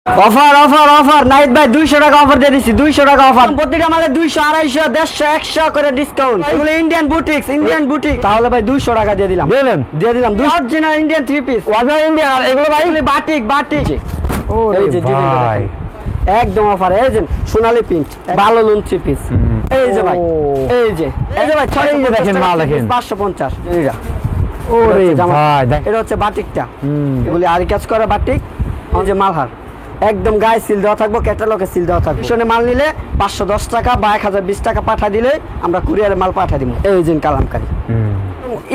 Offer offer offer night ভাই 200 টাকা offer দিয়ে দিছি 200 টাকা অফার প্রত্যেকটা মালে 200 250 150 100 করে ডিসকাউন্ট এগুলো ইন্ডিয়ান বুটিক তাহলে ভাই 200 টাকা দিয়ে দিলাম original Indian three piece ওয়াজার Indian আর এগুলো ভাই বাটিক ও এই যে ভাই একদম অফার এই যে সোনালী প্রিন্ট ভালো লোন থ্রি পিস এই যে ভাই এই যে ভাই এই যে দেখেন মাল দেখেন 550 এটা ওরে ভাই দেখ এটা হচ্ছে বাটিকটা এগুলি আরি কাজ করা বাটিক এই যে মালহার একদম গায়ে সিল দেওয়া থাকবো ক্যাটালগে সিল দেওয়া থাকবে পিছনে মাল নিলে 510 টাকা বা 1020 টাকা পাঠা দিলে আমরা কুরিয়ারে মাল পাঠা দিব এই যে কালামকারী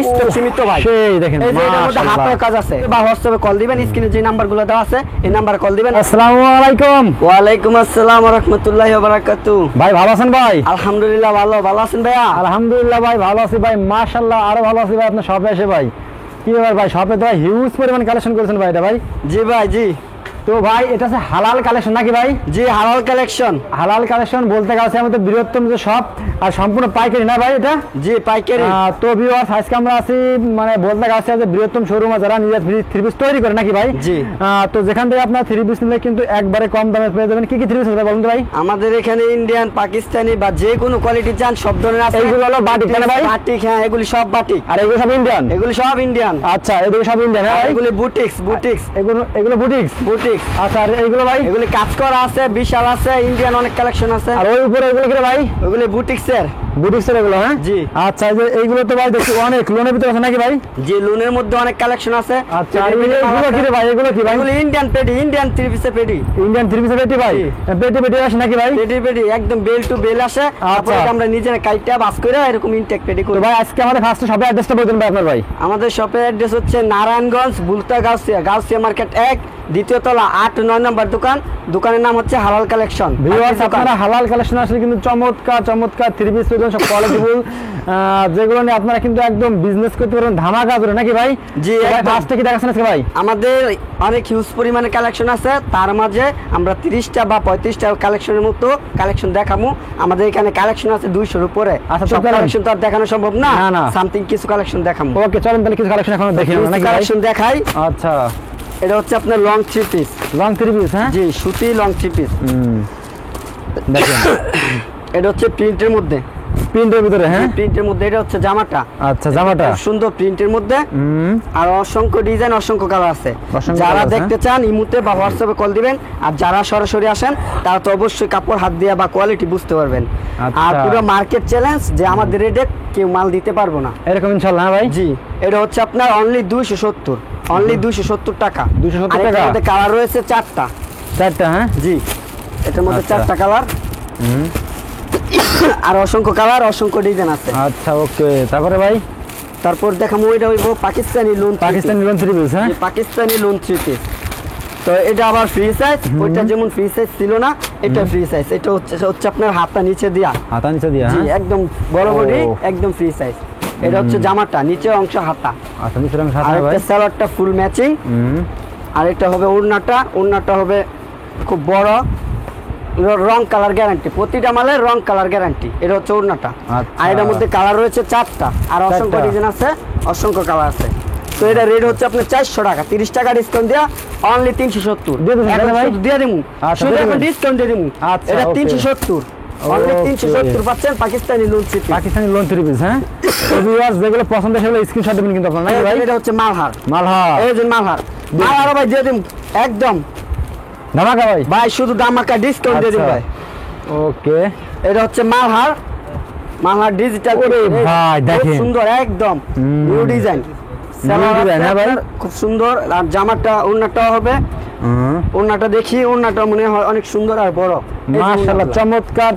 স্টক সীমিত ভাই সেই দেখেন এই যে এর মধ্যে হাতের কাজ আছে বা হোয়াটসঅ্যাপে কল দিবেন স্ক্রিনে যে নাম্বারগুলো দেওয়া আছে এই নাম্বারে কল দিবেন আসসালামু আলাইকুম ওয়া আলাইকুম আসসালাম ওয়া রাহমাতুল্লাহি ওয়া বারাকাতুহু ভাই ভালো আছেন ভাই আলহামদুলিল্লাহ ভালো আছেন ভাইয়া আলহামদুলিল্লাহ ভাই ভালো আছি ভাই মাশাআল্লাহ আরো ভালো আছি ভাই আপনার শপে এসে ভাই কি ব্যাপার ভাই শপে তো হিউজ পরিমাণ কালেকশন করেছেন ভাই এটা ভাই জি ভাই জি তো ভাই এটা হচ্ছে হালাল কালেকশন নাকি ভাই জি হালাল কালেকশন বলতে গেছে আমাদের বৃহত্তম যে শপ আর সম্পূর্ণ পাইকারি না ভাই এটা জি পাইকারি তো ভিউয়ার্স আজকে আমরা আছি মানে বলতে গেছে যে বৃহত্তম শোরুম যারা নিজের থ্রি পিস তৈরি করে নাকি ভাই জি তো যেখান থেকে আপনার থ্রি পিস নিলে কিন্তু একবারে কম দামে পেয়ে যাবেন কি কি থ্রি পিস আছে বলুন তো ভাই আমাদের এখানে ইন্ডিয়ান পাকিস্তানি বা যে কোনো কোয়ালিটি চান সব ধরনের আছে এইগুলো হলো বাটিক না ভাই বাটিক হ্যাঁ এগুলি সব বাটিক আর এগুলো সব ইন্ডিয়ান আচ্ছা এগুলো সব ইন্ডিয়ান হ্যাঁ এগুলি বুটিক্স এগুলো বুটিক্স আচ্ছা আর এইগুলো ভাই এগুলি কাজ করা আছে বিশাল আছে ইন্ডিয়ান অনেক কালেকশন আছে আর ওই উপরে এগুলো কি ভাই ওগুলি বুটিক্সের এগুলো হ্যাঁ জি আচ্ছা এই যে এইগুলো তো ভাই দেখি অনেক লোনের ভিতরে আছে নাকি ভাই জি লোনের মধ্যে অনেক কালেকশন আছে আচ্ছা আর এগুলো কি রে ভাই এগুলো কি ভাই এগুলি ইন্ডিয়ান থ্রি পিসের পেডি ভাই পেটি আসে নাকি ভাই পেডি একদম বেল টু বেল আসে তারপরে আমরা নিজেরা কাইটা বাস করে এরকম ইনটেক পেডি করি তো ভাই আজকে আমাদের ফার্স্ট শপে অ্যাড্রেসটা বলতেন ভাই আপনার ভাই আমাদের শপের অ্যাড্রেস হচ্ছে নারায়ণগঞ্জ বুলতা গাউসিয়া মার্কেট 1 দ্বিতীয় তলা 8-9 নম্বর দোকানের নাম হচ্ছে হালাল কালেকশন ভিউয়ার্স আপনারা হালাল কালেকশন আসলে কিন্তু চমৎকার থ্রি পিস পেয়ে সব কোয়ালিটিফুল যেগুলো নিয়ে আপনারা কিন্তু একদম বিজনেস করতে পারবেন ধামাকা করে নাকি ভাই জি ভাই ফার্স্টে কি দেখাচ্ছেন আজকে ভাই আমাদের অনেক হিউজ পরিমাণে কালেকশন আছে তার মাঝে আমরা 30টা বা 35টা কালেকশনের মতো কালেকশন দেখামু আমাদের এখানে কালেকশন আছে 200 এর উপরে আচ্ছা সব কালেকশন তো আর দেখানো সম্ভব না না সামথিং কিছু কালেকশন দেখামু ওকে চলেন তাহলে কিছু কালেকশন এখন দেখি নাকি কালেকশন দেখাই আচ্ছা এটা হচ্ছে আপনার লং থ্রি পিস হ্যাঁ জি সুতি লং থ্রি পিস দেখেন এটা হচ্ছে প্রিন্টের মধ্যে প্রিন্টের ভিতরে হ্যাঁ প্রিন্টের মধ্যে এটা হচ্ছে জামাটা আচ্ছা জামাটা সুন্দর প্রিন্টের মধ্যে আর অসংখ্য ডিজাইন অসংখ্য কালার আছে যারা দেখতে চান ইমুতে বা হোয়াটসঅ্যাপে কল দিবেন আর যারা সরাসরি আসেন তারা তো অবশ্যই কাপড় হাত দিয়ে বা কোয়ালিটি বুঝতে পারবেন আর পুরো মার্কেট চ্যালেঞ্জ যে আমাদের রেটে কেউ মাল দিতে পারবো না এরকম ইনশাআল্লাহ ভাই জি এটা হচ্ছে আপনার অনলি 270 টাকা 270 টাকা এর মধ্যে কালার রয়েছে চারটা হ্যাঁ জি এটার মধ্যে চারটা কালার আর অসংখ্য কালার অসংখ্য ডিজাইন আছে আচ্ছা ওকে তারপর দেখামু এটা হইব পাকিস্তানি লোন থ্রি পিস হ্যাঁ পাকিস্তানি লোন থ্রি পিস তো এটা আবার ফ্রি সাইজ ওইটা যেমন ফ্রি সাইজ ছিল না এটা ফ্রি সাইজ এটা হচ্ছে আপনার হাতটা নিচে দিয়া জি একদম বড় বডি একদম ফ্রি সাইজ এটা হচ্ছে জামাটা নিচের অংশ হাতা আচ্ছা নিচের অংশ হাতা আর একটা সালোয়ারটা ফুল ম্যাচিং আর এটা হবে ওড়নাটা হবে খুব বড় রং কালার গ্যারান্টি প্রতিটা মালের রং কালার গ্যারান্টি এটা হচ্ছে ওড়নাটা আর এটার মধ্যে কালার রয়েছে চারটা আর অসংখ্য ডিজাইন আছে অসংখ্য কালার আছে তো এটা রেট হচ্ছে আপনার 400 টাকা 30 টাকা ডিসকাউন্ট দেয়া অনলি 370 দিয়ে দিমু শুধু এখন ডিসকাউন্ট দিয়ে দিমু এটা 370 অনলি 370 পাচ্ছেন পাকিস্তানি লোন থ্রি পিস হ্যাঁ ভিউয়ার্স যেগুলো পছন্দ সেগুলো স্ক্রিনশট দিবেন কিন্তু আপনারা নাকি ভাই এটা হচ্ছে মালহার এই যে মালহার ভাই দিয়ে দিমু একদম ধামাকা ভাই শুধু ধামাকা ডিসকাউন্ট দিয়ে দিন ভাই ওকে এটা হচ্ছে মালহার ডিজিটাল ভাই দেখেন সুন্দর একদম নিউ ডিজাইন ভাই খুব সুন্দর আর জামাটা ওড়নাটা হবে ওড়নাটা দেখি ওড়নাটা মনে হয় অনেক সুন্দর আর বড় মাশাআল্লাহ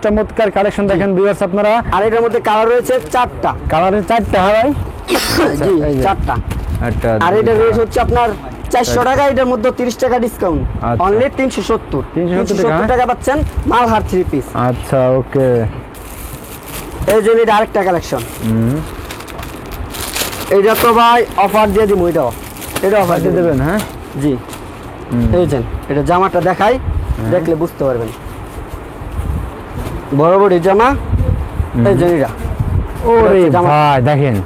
চমৎকার কালেকশন দেখেন ভিউয়ার্স আপনারা আর এটার মধ্যে কালার রয়েছে চারটা হ্যাঁ ভাই জি চারটা আর এটা রেট হচ্ছে আপনার 400 টাকা এটার মধ্যে 30 টাকা ডিসকাউন্ট অনলি 370 টাকা পাচ্ছেন মালহার থ্রি পিস আচ্ছা ওকে এই যে এটা আরেকটা কালেকশন এইটা তো ভাই অফার দিয়ে দিমু এটা অফার দিয়ে দেবেন হ্যাঁ জি এই যে এটা জামাটা দেখাই দেখলে বুঝতে পারবেন বড় বড় জামা এই যে এটা ভাই দেখেন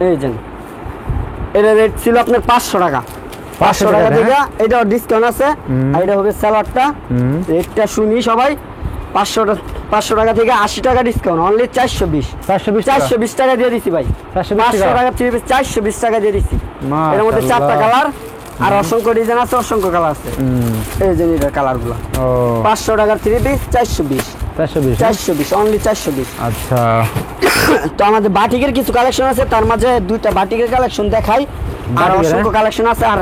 এই যে এটা রেট ছিল আপনার 500 টাকা 500 টাকা থেকে এটা ডিসকাউন্ট আছে। আর এটা হবে সালোয়ারটা, রেটটা শুনি সবাই। 500 টাকা থেকে 80 টাকা ডিসকাউন্ট, অনলি 420 টাকা দিয়ে দিছি ভাই। 500 টাকা 420 টাকা দিয়ে দিছি। এর মধ্যে 4টা কালার আর অসংখ্য ডিজাইন আছে, অসংখ্য কালার আছে। এই যে এটার কালারগুলো 500 টাকার 3 পিস 420 অনলি 420। আচ্ছা, তো আমাদের বাটিকের কিছু কালেকশন আছে, তার মাঝে দুইটা বাটিকের কালেকশন দেখাই, আর অসংখ্য কালেকশন আছে। আর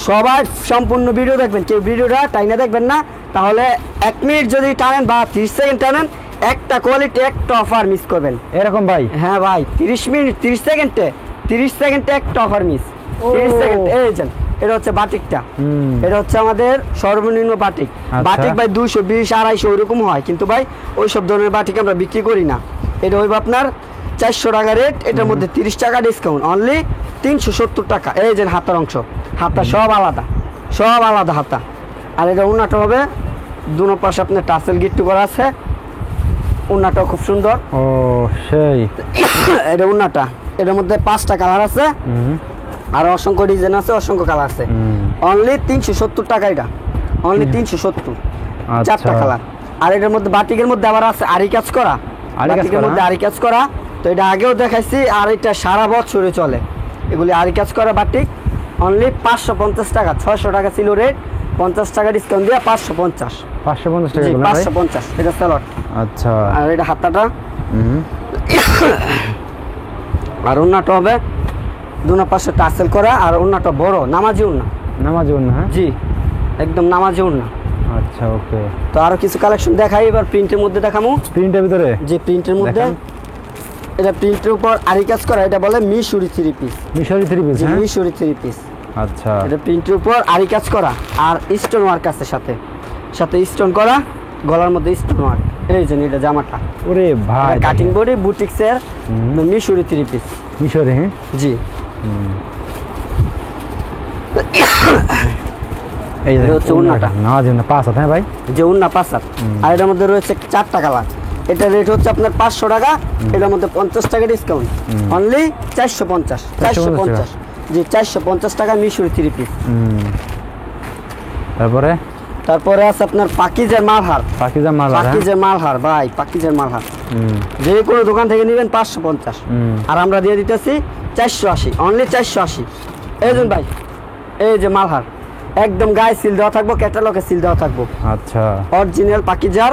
সবাই সম্পূর্ণ ভিডিও দেখবেন, কেউ ভিডিওটা টাইনা দেখবেন না, তাহলে 1 মিনিট যদি টানেন বা 30 সেকেন্ড টানেন, একটা কোয়ালিটি একটা অফার মিস করবেন এরকম ভাই। হ্যাঁ ভাই, 30 মিনিট 30 সেকেন্ডে একটা অফার মিস। 30 সেকেন্ড। এই যে এটা হচ্ছে বাটিকটা, এটা হচ্ছে আমাদের সর্বনিম্ন বাটিক। বাটিক ভাই 220 250 ওইরকম হয়, কিন্তু ভাই ওইসব ধরনের বাটিক আমরা বিক্রি করি না। এটা হইব আপনার 400 টাকা রেট, এটার মধ্যে 30 টাকা ডিসকাউন্ট, অনলি 370 টাকা। এই যে হাতার অংশ, হাতা সব আলাদা হাতা। আর এটা উন্নাটা হবে দুনো পাশে আপনার টাসেল গিট্টু করা আছে, উন্নাটাও খুব সুন্দর। ও সেই এটা উন্নাটা, এটার মধ্যে 5টা কালার আছে, আর অসংখ্য ডিজাইন আছে, অসংখ্য কালার আছে। অনলি 370 টাকা, এটা অনলি 370, 4টা কালার। আর এটার মধ্যে বাটিকের মধ্যে আবার আছে আরি কাজ করা, বাটিকের মধ্যে আরি কাজ করা। তো এটা আগেও দেখাইছি, আর এটা সারা বছরে চলে। এগুলি আরি কাজ করা বাটিক, অনলি 550 টাকা। 600 টাকা ছিল রেট, 50 টাকা ডিসকাউন্ট দিয়ে 550 টাকা। 550 এটা সালোয়ার। আচ্ছা, আর এটা হাতাটা, আর ওন্নাটা হবে দুনো পাশে টাসেল করা, আর ওন্নাটা বড় নামাজি ওন্না। হ্যাঁ জি, একদম নামাজি ওন্না। আচ্ছা, ওকে। তো আরো কিছু কালেকশন দেখাই, এবার প্রিন্টের মধ্যে দেখামু। প্রিন্টের ভিতরে যে প্রিন্টের মধ্যে, এটা প্রিন্টের উপর আরি কাজ করা, এটা বলে মিশরি 3 পিস। হ্যাঁ, মিশরি 3 পিস। আচ্ছা, এটা প্রিন্টের উপর আরি কাজ করা, আর স্টোন ওয়ার্ক আছে সাথে স্টোন করা, গলার মধ্যে স্টোন ওয়ার্ক। এই যে এটা জামাটা, ওরে ভাই, কাটিং বডি বুটিক্সের মিশরি 3 পিস। মিশরি, হ্যাঁ জি। এই যে হচ্ছে উন্নাটা, না 5 হাত। হ্যাঁ ভাই, যে উন্না 5 হাত। আর এটার মধ্যে রয়েছে 4টা কালার। এটা রেট হচ্ছে আপনার 500 টাকা, এটার মধ্যে 50 টাকা ডিসকাউন্ট, অনলি 450। জি, 450 টাকা মিশরি 3 পিস। তারপরে আছে আপনার পাকিজার মালহার। ভাই, পাকিজার মালহার যে কোনো দোকান থেকে নেবেন 550, আর আমরা দিয়ে দিতেছি 480, অনলি 480। এই যে ভাই, এই যে মালহার, একদম গায়ে সিল দেওয়া থাকবো, ক্যাটালগে সিল দেওয়া থাকবো। আচ্ছা, অরিজিনাল পাকিজার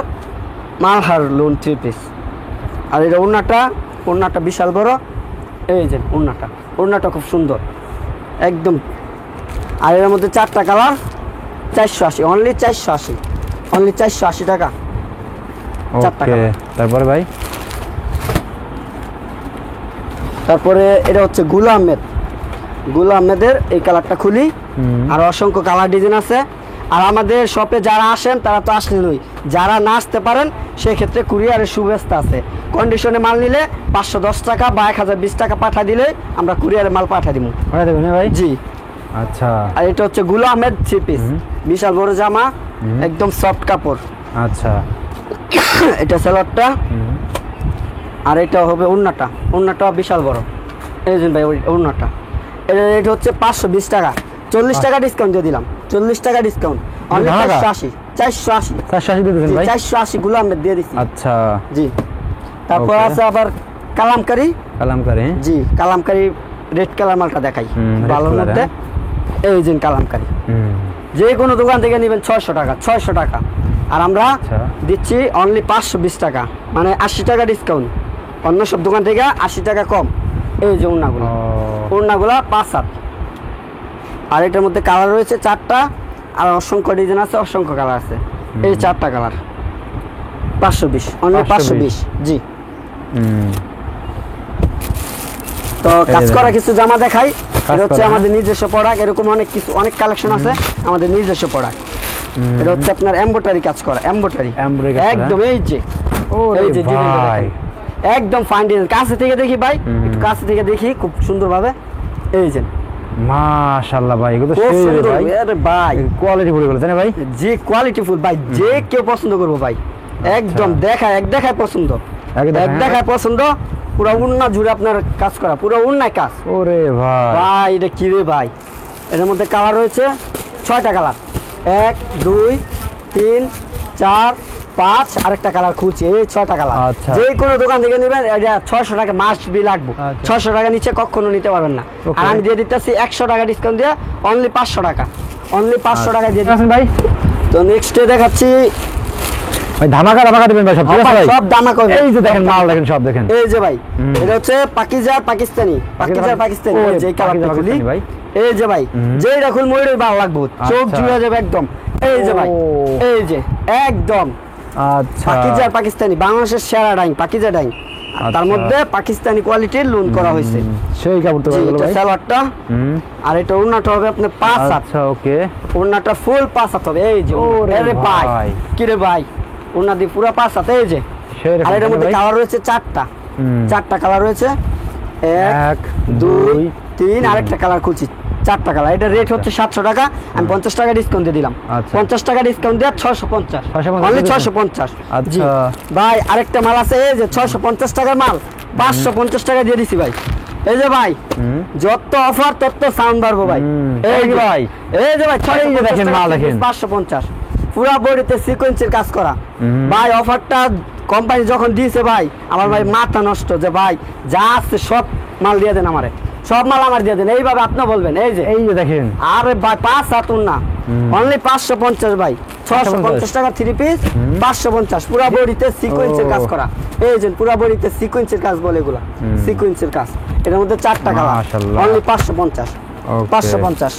মালহার লোন 3 পিস। আর এটা ওন্নাটা বিশাল বড়। এই যে ওন্নাটা খুব সুন্দর একদম। আর এর মধ্যে 4টা কালার, 480, অনলি 480 টাকা। 4টা কালার। তারপরে এটা হচ্ছে গুলা আহমেদের এই কালারটা খুলি, আর অসংখ্য কালার ডিজাইন আছে। আর আমাদের শপে যারা আসেন তারা তো আসলেনই, যারা না আসতে পারেন সেক্ষেত্রে কুরিয়ারের সুব্যবস্থা আছে। কন্ডিশনে মাল নিলে 510 টাকা বা 1020 টাকা পাঠা দিলে আমরা কুরিয়ারে মাল পাঠা দিব। ভাই জি। আচ্ছা, আর এটা হচ্ছে গুলা আহমেদ 3 পিস, বিশাল বড় জামা, একদম সফট কাপড়। আচ্ছা, এটা সালোয়ারটা, আর এটা হবে ওন্নাটা বিশাল বড়। এই যে ভাই ওন্নাটা, এটা রেট হচ্ছে 520 টাকা, 40 টাকা ডিসকাউন্ট দিয়ে দিলাম, 40 টাকা ডিসকাউন্ট, অনলি 480 দিতেছেন ভাই। 480 গুলো আমরা দিয়ে দিচ্ছি। আচ্ছা, জি। তারপর আছে আবার কালামকারি। জি, কালামকারি রেড কালার মালটা দেখাই ভালোর মধ্যে। এই যে কালামকারি, যে কোনো দোকান থেকে নেবেন 600 টাকা, আর আমরা দিচ্ছি অনলি 520 টাকা, মানে 80 টাকা ডিসকাউন্ট। অন্য সব দোকান থেকে 80 টাকা কম। এই যে ওড়নাগুলা 5 হাত। আর এটার মধ্যে কালার রয়েছে 4টা, আর অসংখ্য ডিজাইন আছে, অসংখ্য কালার আছে। এই 4টা কালার 520, অনলি 520। জি। তো কাজ করা কিছু জামা দেখাই, এটা হচ্ছে আমাদের নিজস্ব প্রোডাক্ট। এরকম অনেক কালেকশন আছে আমাদের নিজস্ব প্রোডাক্ট। এটা হচ্ছে আপনার এমব্রয়ডারি কাজ করা, এমব্রয়ডারি একদম। এই যে একদম ফাইন ডিজাইন। কাছে থেকে দেখি ভাই, একটু কাছে থেকে দেখি খুব সুন্দর ভাবে। এই যে মাশাআল্লাহ ভাই, এগুলো তো সেই ভাই। আরে ভাই, কোয়ালিটি ফুল এগুলো, জানেন ভাই? জি, কোয়ালিটি ফুল ভাই, যে কেউ পছন্দ করবে ভাই। একদম এক দেখায় পছন্দ, পুরো উন্না জুড়ে আপনার কাজ করা, পুরো উন্নায় কাজ। ওরে ভাই, এটা কি রে ভাই, এর মধ্যে কালার রয়েছে 6টা কালার, 1 2 3 4 5, আরেকটা কালার খুঁজছি, এই 6টা কালার। আচ্ছা। যে কোনো দোকান থেকে নেবেন এটা 600 টাকা মাস্ট বি লাগবে। 600 টাকা নিচে কখনো নিতে পারবেন না। আর আমি দিয়ে দিতেছি 100 টাকা ডিসকাউন্ট দিয়ে অনলি 500 টাকা, অনলি 500 টাকা দিয়ে দিচ্ছি ভাই। তো নেক্সটে দেখাচ্ছি ভাই ধামাকা দিবেন ভাই, সব ঠিক আছে ভাই? সব দামা কম। এই যে দেখেন মাল দেখেন, সব দেখেন। এই যে ভাই এটা হচ্ছে পাকিজার পাকিস্তানি, পাকিস্তানি ও, যে কালারটা খুলি পাকিস্তানি ভাই। এই যে ভাই যেটা খুল ময়ূরের ভালো লাগবে, চোখ আচ্ছা। জুড়ে যাবে একদম। এই যে ভাই ও। এই যে একদম আচ্ছা। পাকিজার পাকিস্তানি, বাংলাদেশের সেরা ডাইং পাকিজা ডাইং। আর তার আচ্ছা। মধ্যে পাকিস্তানি কোয়ালিটির লোন করা হয়েছে। সেই কাপড় তো জি, ভাই। এটা সালোয়ারটা আর এটা ওড়নাটা হবে আপনার 5 হাত। আচ্ছা ওকে। ওড়নাটা ফুল 5 হাত হবে। এই যে ওরে আরে ভাই ভাই। কি রে ভাই, ওড়না দিয়ে পুরো 5 হাত। এই যে সেই আর এটার মধ্যে ভাই। কালার রয়েছে 4টা, 4টা কালার রয়েছে, 1 2 3, আরেকটা কালার খুলছি, 4টা কালার। এটা রেট হচ্ছে 700 টাকা, আমি 50 টাকা ডিসকাউন্ট দিয়ে দিলাম। আচ্ছা। 50 টাকা ডিসকাউন্ট দিয়ে 650, 650 অনলি দিয়েছেন? 650। আচ্ছা। জি ভাই আরেকটা মাল আছে, এই যে 650 টাকার মাল 550 টাকা দিয়ে দিছি ভাই। এই যে ভাই যত অফার তত সাউন্ড বাড়বো ভাই। এই যে ভাই এই যে ভাই এই যে দেখেন মাল দেখেন। 550 পুরা বডিতে সিকোয়েন্সের কাজ করা ভাই। অফারটা কোম্পানি যখন দিয়েছে ভাই আমার ভাই মাথা নষ্ট, যে ভাই যা আছে সব মাল দিয়ে দেন আমারে, সব মাল আমার দিয়ে দেন। এইভাবে আপনি বলবেন এই যে দেখেন। আরে ভাই 5 হাতুন না, অনলি 550 ভাই। 650 টাকা 3 পিস, 550 পুরা বডিতে সিকোয়েন্সের কাজ করা। এই যে পুরা বডিতে সিকোয়েন্সের কাজ বলে এগুলা, সিকোয়েন্সের কাজ। এটার মধ্যে 4টা কালার, মাশাআল্লাহ। অনলি 550, ওকে। 550।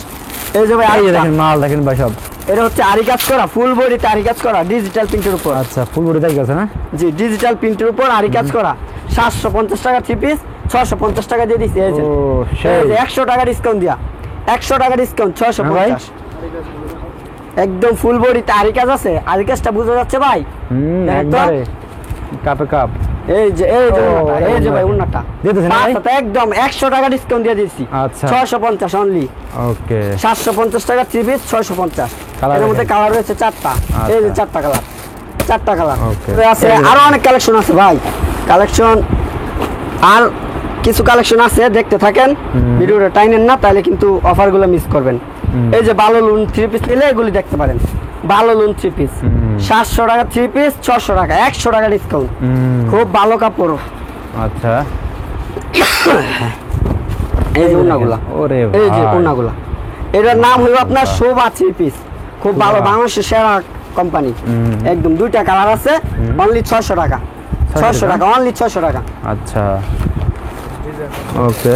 এই যে ভাই এই যে আরেকটা, দেখেন মাল দেখেন ভাই সব। এটা হচ্ছে আরি কাজ করা, ফুল বডিতে আরি কাজ করা ডিজিটাল প্রিন্টের উপর। আচ্ছা ফুল বডি দেখে আছে না? জি ডিজিটাল প্রিন্টের উপর আরি কাজ করা। 750 টাকা 3 পিস, 650 টাকা দিয়ে দিছি। এই যে ও সেই। 100 টাকা ডিসকাউন্ট দিয়া, 100 টাকা ডিসকাউন্ট 650। একদম ফুল বডিতে আরি কাজ আছে, আরি কাজটা বোঝা যাচ্ছে ভাই? দেখেন তো। একবারে কাপে কাপ। এই যে ও, এই যে ভাই উন্নাটা দিতেছেন ভাই? একদম 100 টাকা ডিসকাউন্ট দিয়ে দিছি। আচ্ছা। 650 অনলি। ওকে। 750 টাকা 3 পিস, 650। কালার এর মধ্যে দেখেন। কালার রয়েছে 4টা। এই যে 4টা কালার, 4টা কালার ওকে। আছে। আরো অনেক কালেকশন আছে ভাই, কালেকশন আর কিছু কালেকশন আছে, দেখতে থাকেন ভিডিওটা টাইনেন না, তাহলে কিন্তু অফারগুলো মিস করবেন। এই যে ভালো লোন 3 পিস নিলে এগুলি দেখতে পারেন, ভালো লোন 3 পিস 700 টাকা 3 পিস, 600 টাকা, 100 টাকা ডিসকাউন্ট। খুব ভালো কাপড়। আচ্ছা। এই যে উন্নাগুলা, ওরে এই যে ভাই। উন্নাগুলা, এটার নাম হলো আপনার শোভা 3 পিস। খুব ভালো, বাংলাদেশের সেরা কোম্পানি। একদম 2টা কালার আছে, অনলি 600 টাকা, 600 টাকা, অনলি 600 টাকা। আচ্ছা ওকে।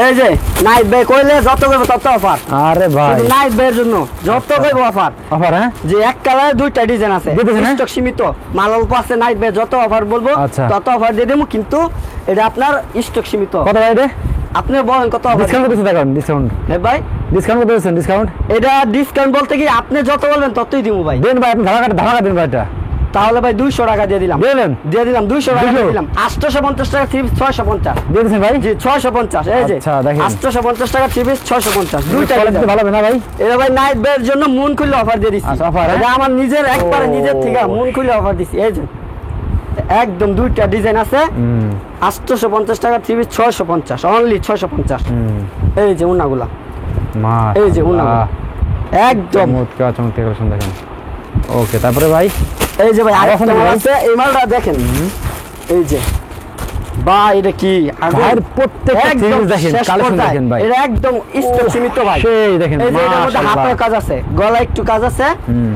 এই যে নাইট বে কইলে যত কইব তত অফার। আরে ভাই নাইট বের জন্য যত কইব অফার। অফার হ্যাঁ? যে এক কালারে 2টা ডিজাইন আছে, দিতেছেন, হ্যাঁ? স্টক সীমিত, মাল অল্প আছে। নাইট বে যত অফার বলবো আচ্ছা। তত অফার দিয়ে দেবো, কিন্তু এটা আপনার স্টক সীমিত। কত ভাই রে? আপনি বলেন কত অফার ডিসকাউন্ট কত দেখুন? ডিসকাউন্ট ভাই? ডিসকাউন্ট কত দিচ্ছেন? ডিসকাউন্ট এটা ডিসকাউন্ট বলতে কি আপনি যত বলবেন ততই দিব ভাই। দেন ভাই, আপনি ধামাকা দিন ভাই। এটা তাহলে ভাই 200 টাকা দিয়ে দিলাম, দিলেন? দিয়ে দিলাম 200 টাকা 200 দিয়ে দিলাম। 850 টাকা 3 পিস 650। দিয়ে দিচ্ছেন ভাই? জি 650। এই যে আচ্ছা, দেখেন। 850 টাকা 3 পিস 650, 2টা কোয়ালিটি ডিজাইন। ভালো হবে না ভাই? এটা ভাই নাইট বের জন্য মন খুলে অফার দিয়ে দিছি। আচ্ছা, offer, হ্যাঁ? এটা আমার নিজের একবারে ও। নিজের থেকে মন খুলে অফার দিছি। এই যে একদম 2টা ডিজাইন আছে, 850 টাকা 3 পিস 650, অনলি 650। এই যে উন্নাগুলা, এই যে উন্নাগুলা একদম চমৎকার চমৎকার কালেকশন দেখেন। ওকে তারপরে ভাই এই যে ভাই আরেকটা আরেকটা মাল ভাই। আছে, এই মালটা দেখেন। এই যে ভাই এটা কি ভাইয়ের প্রত্যেকটা একদম series দেখেন, শেষ collection পর্যায়ে। দেখেন ভাই। এটা একদম স্টক সীমিত ভাই। সেই দেখেন, এই যে এটার মধ্যে মাশাআল্লাহ। হাতের কাজ আছে, গলা একটু কাজ আছে,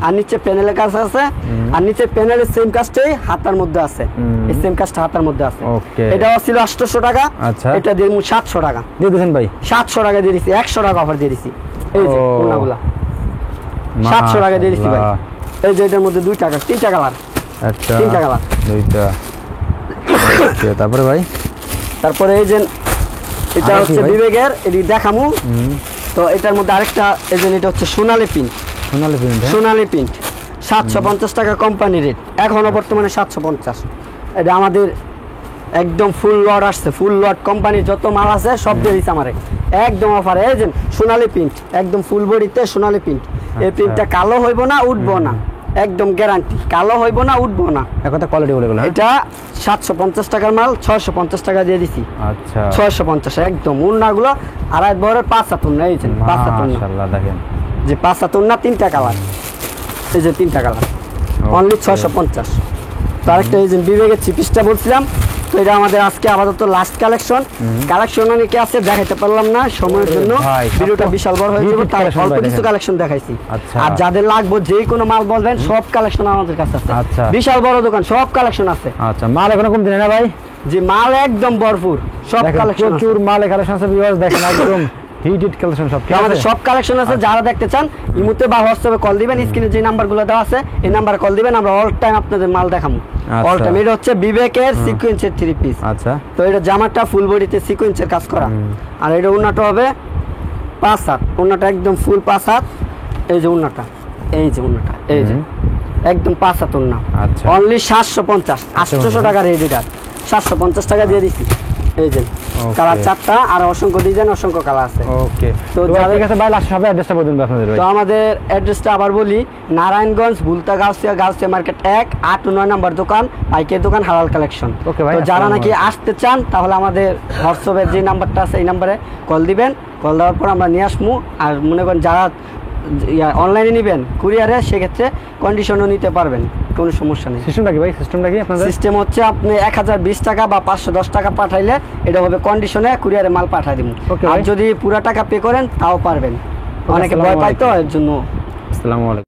আর নিচে প্যানেলের কাজ আছে, আর নিচে প্যানেলের সেম কাজটাই হাতার মধ্যে আছে, এই সেম কাজটা হাতার মধ্যে আছে। ওকে। এটাও ছিল 800 টাকা, আচ্ছা। এটা দিয়ে 700 টাকা, দিয়ে দিচ্ছেন ভাই? 700 টাকা দিয়ে দিছি, 100 টাকা অফার দিয়ে দিছি। এই যে ও। কোনাগুলা 700 টাকা দিয়ে দিছি ভাই। মাশাআল্লাহ। এই যে এটার মধ্যে 2 টাকা 3টা কালার, একটা 3টা কালার। দুইটা। ওকে তারপরে ভাই তারপরে এই যে এটা আর কি হচ্ছে ভাই? বিবেকের, এটি দেখামু। তো এটার মধ্যে আরেকটা এই যে এটা হচ্ছে সোনালী প্রিন্ট, সোনালি প্রিন্ট। সোনালী প্রিন্ট 750 টাকা কোম্পানি রেট, এখনো বর্তমানে 750। এটা আমাদের একদম ফুল লট আসছে, ফুল লট কোম্পানির যত মাল আছে সব দিয়ে দিচ্ছে আমারে একদম অফারে। এই যে সোনালী প্রিন্ট, একদম ফুল বডিতে সোনালী প্রিন্ট। এই প্রিন্টটা কালো হইব না, উঠবো না, একদম গ্যারান্টি, কালো হইব না, উঠবো না। এক কথা কোয়ালিটি বলে গেল। এটা 750 টাকার মাল 650 টাকা দিয়ে দিছি। আচ্ছা 650 একদম। উন্নাগুলো আড়াই বহরের 5 হাত উন্না, এই যে 5 হাত উন্না, মাশাআল্লাহ দেখেন যে 5 হাত উন্না, 3টা কালার, এই যে 3টা কালার, অনলি 650। তো আরেকটা এই যে বিবেকের চিপিসটা বলছিলাম, তো এটা আমাদের আজকে আপাতত লাস্ট কালেকশন। কালেকশন অনেকে আছে, দেখাইতে পারলাম না সময়ের জন্য, ভাই, ভিডিওটা বিশাল বড় হয়ে যাবে, তাই collection অল্প ভাই কিছু দেখেন। কালেকশন দেখাইছি। আচ্ছা। আর যাদের লাগবে যে কোনো মাল বলবেন, সব কালেকশন আমাদের কাছে আছে। আচ্ছা। বিশাল বড় দোকান, সব কালেকশন আছে। আচ্ছা মাল এখনো কম দিনে না ভাই? যে মাল একদম ভরপুর, সব দেখেন, কালেকশন প্রচুর মাল কালেকশন আছে ভিউয়ার্স, দেখেন একদম হিট কালেকশন সব ঠিক আমাদের আছে? সব কালেকশন আছে। যারা দেখতে চান ইমুতে বা হোয়াটসঅ্যাপে কল দিবেন, স্ক্রিনে যে নাম্বারগুলো দেওয়া আছে এই নাম্বারে কল দিবেন, আমরা অল টাইম আপনাদের মাল দেখাবো, অল আচ্ছা। টাইম। এটা হচ্ছে বিবেকের সিকোয়েন্সের 3 পিস। আচ্ছা তো এটা জামাটা ফুল বডিতে সিকোয়েন্সের কাজ করা, আর এটা উন্নাটা হবে 5 হাত, উন্নাটা একদম ফুল 5 হাত। এই যে উন্নাটা, এই যে উন্নাটা, এই যে একদম 5 হাত উন্না, আচ্ছা। অনলি 750, 800 টাকা রেট। এটা 750 টাকা দিয়ে দিছি। এই যে কালার 4টা, আর অসংখ্য ডিজাইন, অসংখ্য কালার আছে। ওকে তো তো যাদের যাদের কাছে ভাই লাস্ট সবে অ্যাড্রেসটা বলুন আপনাদের ভাই। তো আমাদের অ্যাড্রেসটা আবার বলি, নারায়ণগঞ্জ ভুলতা গাউসিয়া, গাউসিয়া মার্কেট 1, 8 ও 9 নম্বর দোকান, পাইকারি দোকান, হালাল কালেকশন। Okay ভাই, তো যারা আসসালামু নাকি আসতে চান তাহলে আমাদের হোয়াটসঅ্যাপের যে নাম্বারটা আছে এই নাম্বারে কল দিবেন, কল দেওয়ার পর আমরা নিয়ে আসবো। আর মনে করেন যারা অনলাইনে নেবেন কুরিয়ারে, সেক্ষেত্রে কন্ডিশনও নিতে পারবেন, কোনো সমস্যা নেই। সিস্টেমটা কি ভাই? সিস্টেমটা কি আপনাদের? সিস্টেম হচ্ছে আপনি 1020 টাকা বা 510 টাকা পাঠাইলে এটা হবে কন্ডিশনে, কুরিয়ারে মাল পাঠাই দিব। Okay আর ভাই। যদি পুরা টাকা পে করেন তাও পারবেন, অনেকে ভয় পায় তো, এর জন্য। আসসালামু আলাইকুম।